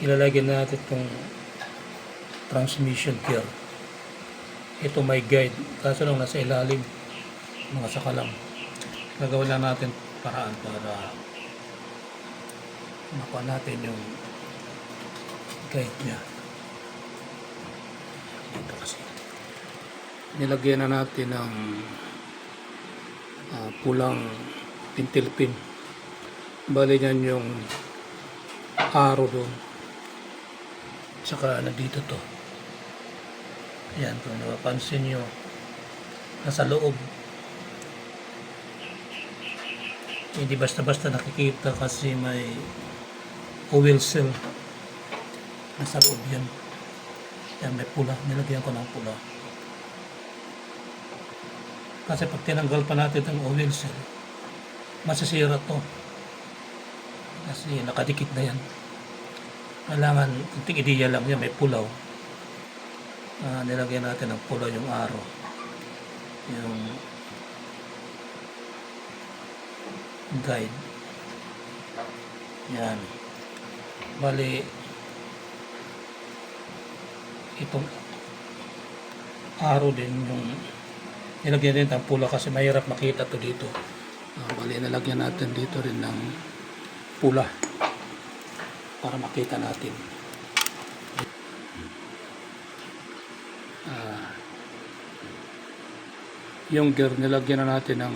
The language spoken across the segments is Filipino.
ilalagay natin itong transmission gear. Ito may guide, kaso lang nasa ilalim, mga saka lang. Gagawin lang natin paraan para makuha natin yung guide niya. Dito kasi nilagyan na natin ng pulang pintil pin. Bali yan yung arrow doon. Saka nandito to. Ayan, kung napapansin nyo, nasa loob. Hindi basta-basta nakikita kasi may oil seal. Nasa loob yan. Yan, may pula. Nilagyan ko ng pula. Kasi pag tinanggal pa natin ang oil seal, masisira to. Kasi nakadikit na yan. Kailangan, kunting ideya lang yan, may pulaw. Nilagyan natin ng pula yung arrow. Yung guide. Yan. Bali, itong arrow din yung nilagyan din ng pula kasi mahirap makita to dito. Bali, nilagyan natin dito rin ng pula para makita natin. Yung gear nilagyan na natin ng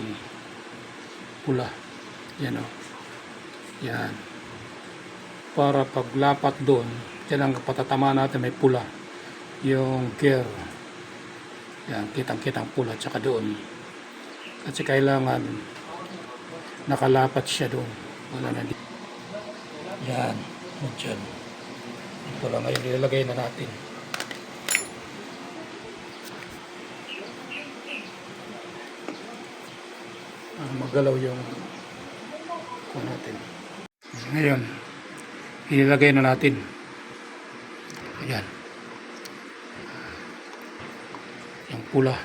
pula. Yan o. Yan. Para paglapat doon, yan ang patatama natin may pula. Yung gear. Yan, kitang-kitang pula tsaka doon. Kasi kailangan nakalapat siya doon. Wala na dito. Yan. Diyan. Ito lang ngayon ilalagay na natin. Magalaw yung kuha natin. Ngayon, ilalagay na natin. Ayan. Yung pula.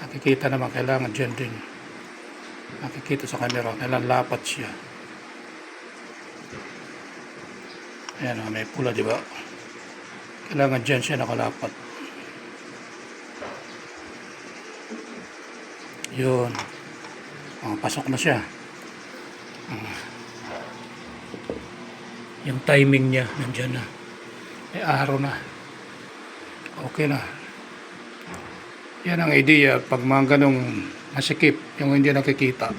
Nakikita naman, kailangan dyan din. Nakikita sa camera, kailangan lapat siya. Ayan, may pula, di ba? Kailangan dyan siya nakalapat. Yun. Pasok na siya. Yung timing niya, nandyan na. May araw na. Okay na. Yan ang idea pag mga ganong masikip, yung hindi nakikita.